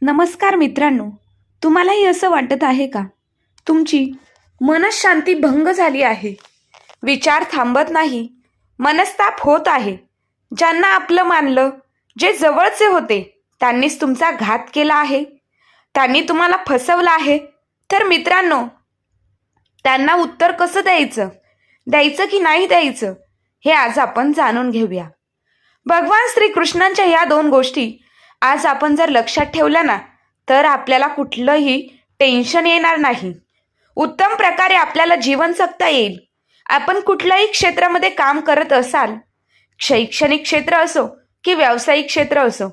नमस्कार मित्रांनो, तुम्हालाही असं वाटत आहे का? तुमची मनःशांती भंग झाली आहे, विचार थांबत नाही, मनस्ताप होत आहे. ज्यांना आपलं मानलं, जे जवळचे होते, त्यांनीच तुमचा घात केला आहे, त्यांनी तुम्हाला फसवलं आहे. तर मित्रांनो, त्यांना उत्तर कसं द्यायचं, द्यायचं की नाही द्यायचं, हे आज आपण जाणून घेऊया. भगवान श्रीकृष्णांच्या या दोन गोष्टी आज आपण जर लक्षात ठेवल्या ना, तर आपल्याला कुठलंही टेन्शन येणार नाही. उत्तम प्रकारे आपल्याला जीवन जगता येईल. आपण कुठल्याही क्षेत्रामध्ये काम करत असाल, शैक्षणिक क्षेत्र असो की व्यावसायिक क्षेत्र असो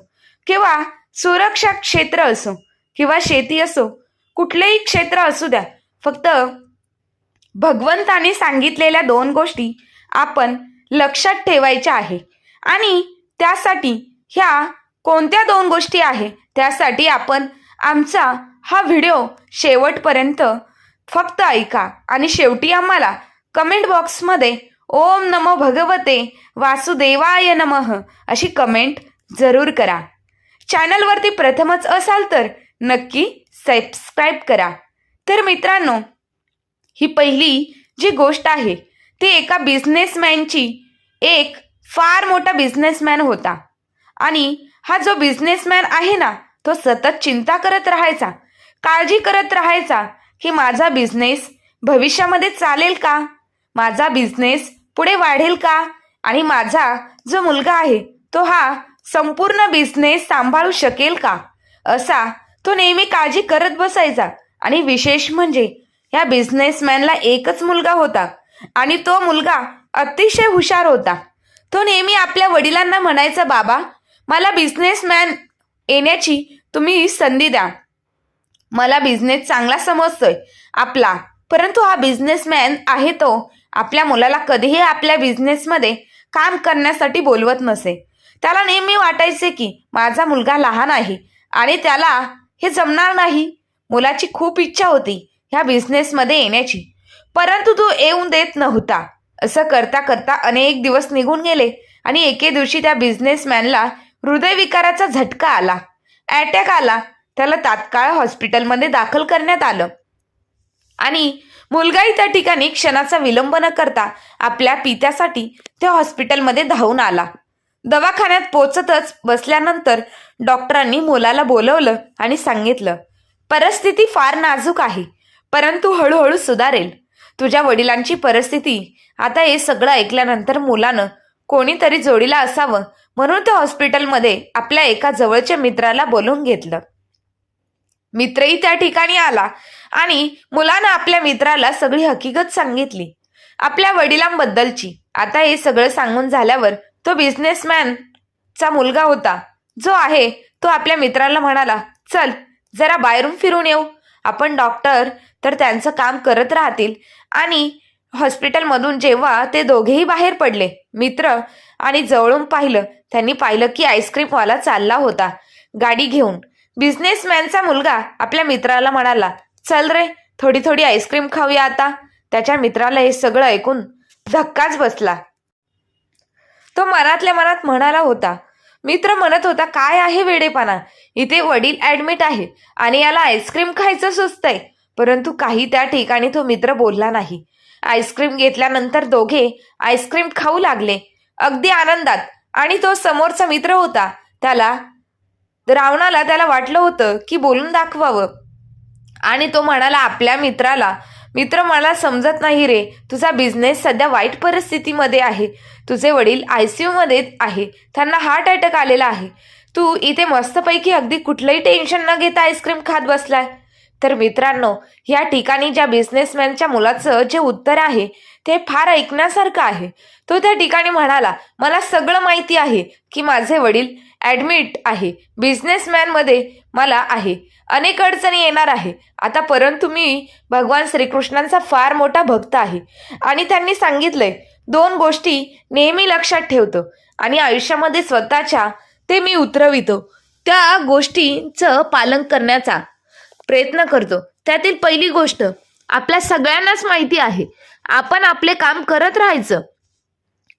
किंवा सुरक्षा क्षेत्र असो किंवा शेती असो, कुठलेही क्षेत्र असू द्या, फक्त भगवंताने सांगितलेल्या दोन गोष्टी आपण लक्षात ठेवायच्या आहे. आणि त्यासाठी ह्या कोणत्या दोन गोष्टी आहे, त्यासाठी आपण आमचा हा व्हिडिओ शेवटपर्यंत फक्त ऐका आणि शेवटी आम्हाला कमेंट बॉक्समध्ये ओम नमो भगवते वासुदेवाय नमः अशी कमेंट जरूर करा. चॅनलवरती प्रथमच असाल तर नक्की सबस्क्राईब करा. तर मित्रांनो, ही पहिली जी गोष्ट आहे ती एका बिझनेसमॅनची. एक फार मोठा बिझनेसमॅन होता आणि हा जो बिझनेसमॅन आहे ना, तो सतत चिंता करत राहायचा, काळजी करत राहायचा की माझा बिझनेस भविष्यामध्ये चालेल का, माझा बिझनेस पुढे वाढेल का, आणि माझा जो मुलगा आहे तो हा संपूर्ण बिझनेस सांभाळू शकेल का, असा तो नेहमी काळजी करत बसायचा. आणि विशेष म्हणजे या बिझनेसमॅनला एकच मुलगा होता आणि तो मुलगा अतिशय हुशार होता. तो नेहमी आपल्या वडिलांना म्हणायचा, बाबा, मला बिझनेसमॅन येण्याची तुम्ही संधी द्या. मला बिझनेस चांगला समजतोय आपला, परंतु हा बिझनेसमॅन आहे तो आपल्या मुलाला कधीही आपल्या बिझनेसमध्ये काम करण्यासाठी बोलवत नसे. त्याला नेहमी वाटायचे की माझा मुलगा लहान आहे आणि त्याला हे जमणार नाही. मुलाची खूप इच्छा होती ह्या बिझनेसमध्ये येण्याची, परंतु तो येऊन देत नव्हता. असं करता करता अनेक दिवस निघून गेले आणि एके दिवशी त्या बिझनेसमॅनला हृदयविकाराचा झटका आला, अटॅक आला. त्याला तात्काळ हॉस्पिटलमध्ये दाखल करण्यात आलं आणि मुलगाही त्या ठिकाणी क्षणाचा विलंब न करता आपल्या पित्यासाठी त्या हॉस्पिटलमध्ये धावून आला. दवाखान्यात पोचतच बसल्यानंतर डॉक्टरांनी मुलाला बोलवलं आणि सांगितलं, परिस्थिती फार नाजूक आहे, परंतु हळूहळू सुधारेल. तुझ्या वडिलांची परिस्थिती. आता हे सगळं ऐकल्यानंतर मुलानं कोणीतरी जोडीला असावं म्हणून त्या हॉस्पिटलमध्ये आपल्या एका जवळच्या मित्राला बोलवून घेतलं. मित्रही त्या ठिकाणी आला आणि मुलानं आपल्या मित्राला सगळी हकीकत सांगितली आपल्या वडिलांबद्दलची. आता हे सगळं सांगून झाल्यावर तो बिझनेसमॅनचा मुलगा होता जो आहे तो आपल्या मित्राला म्हणाला, चल जरा बाहेरून फिरून येऊ. आपण डॉक्टर तर त्यांचं काम करत राहतील. आणि हॉस्पिटलमधून जेव्हा ते दोघेही बाहेर पडले, मित्र, आणि जवळून पाहिलं, त्यांनी पाहिलं की आईस्क्रीमवाला चालला होता गाडी घेऊन. बिझनेसमॅनचा मुलगा आपल्या मित्राला म्हणाला, चल रे, थोडी थोडी आईस्क्रीम खाऊया आता. त्याच्या मित्राला हे सगळं ऐकून धक्काच बसला. तो मनातल्या मनात म्हणाला होता, मित्र म्हणत होता, काय आहे वेडेपणा, इथे वडील ऍडमिट आहे आणि याला आईस्क्रीम खायचं सुचतंय. परंतु काही त्या ठिकाणी तो मित्र बोलला नाही. आईस्क्रीम घेतल्यानंतर दोघे आईस्क्रीम खाऊ लागले अगदी आनंदात. आणि तो समोरचा मित्र होता, त्याला रावणाला त्याला वाटलं होतं की बोलून दाखवावं. आणि तो म्हणाला आपल्या मित्राला, मित्र, मला समजत नाही रे, तुझा बिझनेस सध्या वाईट परिस्थितीमध्ये आहे. तुझे वडील ICU मध्ये आहे, त्यांना हार्ट अटॅक आलेला आहे. तू इथे मस्तपैकी अगदी कुठलंही टेन्शन न घेता आईस्क्रीम खात बसलाय. तर मित्रांनो, या ठिकाणी ज्या बिझनेसमॅनच्या मुलाचं जे उत्तर आहे ते फार ऐकण्यासारखं आहे. तो त्या ठिकाणी म्हणाला, मला सगळं माहिती आहे की माझे वडील ॲडमिट आहे, बिझनेसमॅनमध्ये मला आहे, अनेक अडचणी येणार आहे आता, परंतु मी भगवान श्रीकृष्णांचा फार मोठा भक्त आहे आणि त्यांनी सांगितलंय दोन गोष्टी नेहमी लक्षात ठेवतो आणि आयुष्यामध्ये स्वतःच्या ते मी उतरवितो. त्या गोष्टींचं पालन करण्याचा प्रयत्न करतो. त्यातील पहिली गोष्ट आपल्या सगळ्यांनाच माहिती आहे, आपण आपले काम करत राहायचं,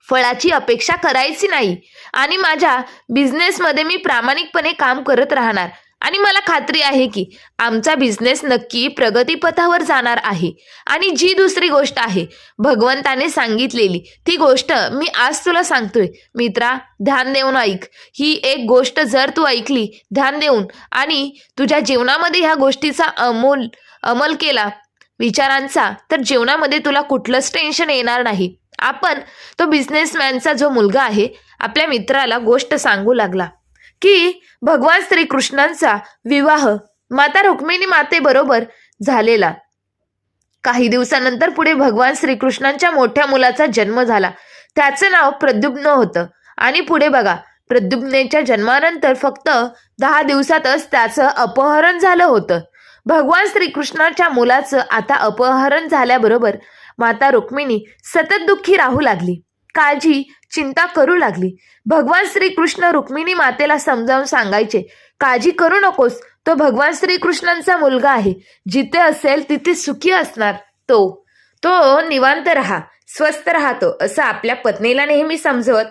फळाची अपेक्षा करायची नाही आणि माझ्या बिझनेसमध्ये मी प्रामाणिकपणे काम करत राहणार आणि मला खात्री आहे की आमचा बिझनेस नक्की प्रगतीपथावर जाणार आहे. आणि जी दुसरी गोष्ट आहे भगवंताने सांगितलेली, ती गोष्ट मी आज तुला सांगतोय. मित्रा, ध्यान देऊन ऐक. ही एक गोष्ट जर तू ऐकली ध्यान देऊन आणि तुझ्या जीवनामध्ये ह्या गोष्टीचा अंमल केला विचारांचा, तर जीवनामध्ये तुला कुठलंच टेन्शन येणार नाही. आपण तो बिझनेसमॅनचा जो मुलगा आहे आपल्या मित्राला गोष्ट सांगू लागला की भगवान श्रीकृष्णांचा विवाह माता रुक्मिणी मातेबरोबर झालेला. काही दिवसानंतर पुढे भगवान श्रीकृष्णांच्या मोठ्या मुलाचा जन्म झाला. त्याचं नाव प्रद्युम्न होतं. आणि पुढे बघा, प्रद्युम्नेच्या जन्मानंतर फक्त 10 दिवसातच त्याचं अपहरण झालं होतं. भगवान श्रीकृष्णाच्या मुलाचं आता अपहरण झाल्याबरोबर माता रुक्मिणी सतत दुःखी राहू लागली, काळजी चिंता करू लागली. भगवान श्रीकृष्ण रुक्मिणी मातेला समजावून सांगायचे, काळजी करू नकोस, तो भगवान श्रीकृष्णांचा मुलगा आहे. जिथे असेल तिथे सुखी असणार तो निवांत राहा, स्वस्थ राहतो, असं आपल्या पत्नीला नेहमी समजवत.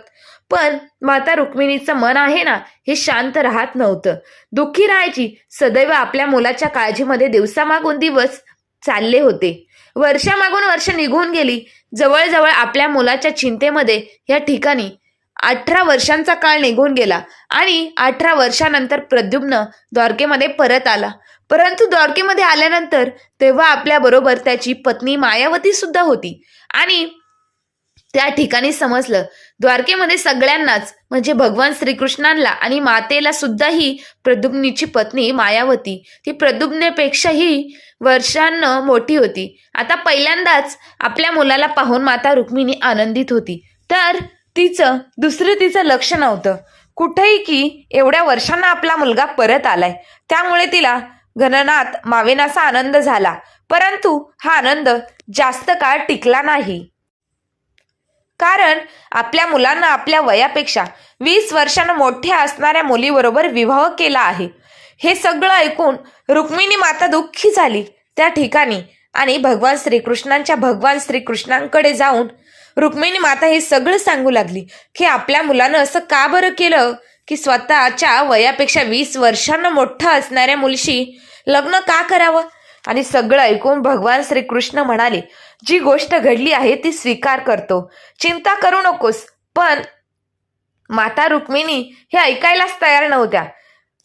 पण माता रुक्मिणीचं मन आहे ना, हे शांत राहत नव्हतं. दुःखी राहायची. सदैव आपल्या मुलाच्या काळजीमध्ये दिवसामागून दिवस चालले होते. वर्षामागून वर्ष निघून गेली. जवळजवळ आपल्या मुलाच्या चिंतेमध्ये या ठिकाणी 18 वर्षांचा काळ निघून गेला. आणि 18 वर्षानंतर प्रद्युम्न द्वारकेमध्ये परत आला. परंतु द्वारकेमध्ये आल्यानंतर तेव्हा आपल्याबरोबर त्याची पत्नी मायावती सुद्धा होती. आणि त्या ठिकाणी समजलं द्वारकेमध्ये सगळ्यांनाच, म्हणजे भगवान श्रीकृष्णांना आणि मातेला सुद्धा ही प्रद्युम्नीची पत्नी मायावती ती प्रद्युम्नेपेक्षाही वर्षांनं मोठी होती. आता पहिल्यांदाच आपल्या मुलाला पाहून माता रुक्मिणी आनंदित होती. तर तिचं लक्ष नव्हतं कुठेही की एवढ्या वर्षांना आपला मुलगा परत आलाय. त्यामुळे तिला गगनात मावेनासा आनंद झाला. परंतु हा आनंद जास्त काळ टिकला नाही. कारण आपल्या मुलांना आपल्या वयापेक्षा 20 वर्षांना मोठ्या असणाऱ्या मुलीबरोबर विवाह केला आहे. हे सगळं ऐकून रुक्मिणी माता दुःखी झाली त्या ठिकाणी. आणि भगवान श्रीकृष्णांकडे जाऊन रुक्मिणी माता हे सगळं सांगू लागली की आपल्या मुलानं असं का बरं केलं की स्वतःच्या वयापेक्षा 20 वर्षांना मोठं असणाऱ्या मुलीशी लग्न का करावं. आणि सगळं ऐकून भगवान श्रीकृष्ण म्हणाले, जी गोष्ट घडली आहे ती स्वीकार करतो, चिंता करू नकोस. पण माता रुक्मिणी हे ऐकायलाच तयार नव्हत्या.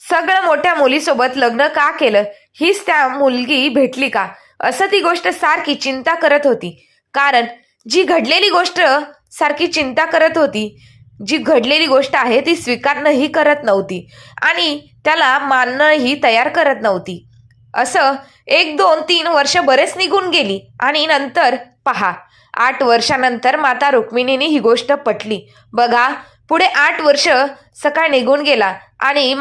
सगळं मोठ्या मुलीसोबत लग्न का केलं, हीच त्या मुलगी भेटली का, असं ती गोष्ट सारखी चिंता करत होती. कारण जी घडलेली गोष्ट सारखी चिंता करत होती, जी घडलेली गोष्ट आहे ती स्वीकारणंही करत नव्हती आणि त्याला मानणंही तयार करत नव्हती. असं 1, 2, 3 वर्ष बरेच निघून गेली. आणि नंतर पहा, 8 वर्षानंतर माता रुक्मिणीने ही गोष्ट पटली. बघा, पुढे 8 वर्ष सकाळ निघून गेला आणि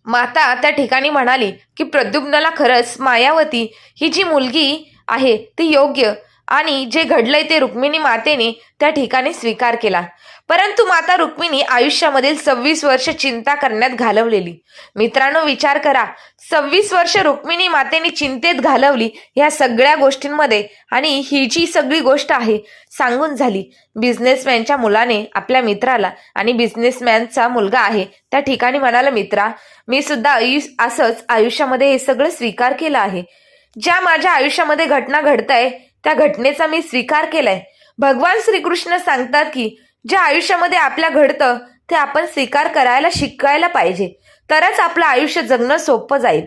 माता त्या ठिकाणी म्हणाली की प्रद्युम्नला खरंच मायावती ही जी मुलगी आहे ती योग्य, आणि जे घडलंय ते रुक्मिणी मातेने त्या ठिकाणी स्वीकार केला. परंतु माता रुक्मिणी आयुष्यामधील 26 वर्ष चिंता करण्यात घालवलेली. मित्रांनो, विचार करा, 26 वर्ष रुक्मिणी मातेने चिंतेत घालवली या सगळ्या गोष्टींमध्ये. आणि ही जी सगळी गोष्ट आहे सांगून झाली. बिझनेसमॅनच्या मुलाने आपल्या मित्राला, आणि बिझनेसमॅनचा मुलगा आहे त्या ठिकाणी म्हणाला, मित्रा, मी सुद्धा असंच आयुष्यामध्ये हे सगळं स्वीकार केलं आहे. ज्या माझ्या आयुष्यामध्ये घटना घडताय त्या घटनेचा मी स्वीकार केलाय. भगवान श्रीकृष्ण सांगतात की ज्या आयुष्यामध्ये आपल्या घडतं ते आपण स्वीकार करायला शिकायला पाहिजे, तरच आपलं आयुष्य जगणं सोपं जाईल.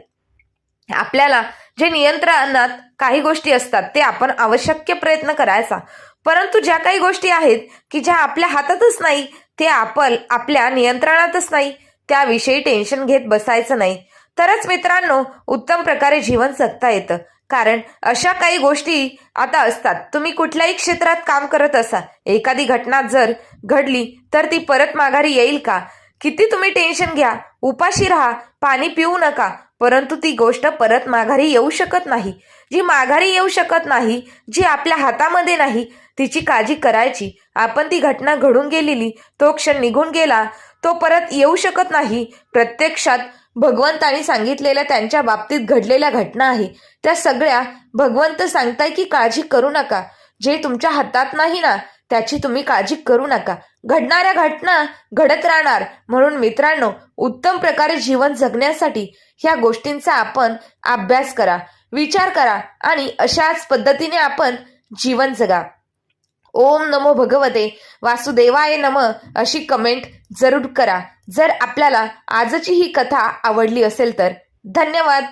आपल्याला जे नियंत्रणात काही गोष्टी असतात ते आपण आवश्यक प्रयत्न करायचा, परंतु ज्या काही गोष्टी आहेत की ज्या आपल्या हातातच नाही, ते आपल्या नियंत्रणातच नाही, त्याविषयी टेन्शन घेत बसायचं नाही. तरच मित्रांनो उत्तम प्रकारे जीवन जगता येतं. कारण अशा काही गोष्टी आता असतात, तुम्ही कुठल्याही क्षेत्रात काम करत असा, एखादी घटना जर घडली तर ती परत माघारी येईल का, किती तुम्ही टेन्शन घ्या, उपाशी राहा, पाणी पिऊ नका, परंतु ती गोष्ट परत माघारी येऊ शकत नाही. जी माघारी येऊ शकत नाही, जी आपल्या हातामध्ये नाही, तिची काळजी करायची. आपण ती घटना घडून गेलेली, तो क्षण निघून गेला, तो परत येऊ शकत नाही. प्रत्यक्षात भगवंतांनी सांगितलेल्या त्यांच्या बाबतीत घडलेल्या घटना आहे त्या सगळ्या भगवंत सांगताय की काळजी करू नका. जे तुमच्या हातात नाही ना त्याची तुम्ही काळजी करू नका. घडणाऱ्या घटना घडत राहणार. म्हणून मित्रांनो, उत्तम प्रकारे जीवन जगण्यासाठी ह्या गोष्टींचा आपण अभ्यास करा, विचार करा आणि अशाच पद्धतीने आपण जीवन जगा. ओम नमो भगवते वासुदेवाय नमः अशी कमेंट जरूर करा. जर आपल्याला आजची ही कथा आवडली असेल तर. धन्यवाद.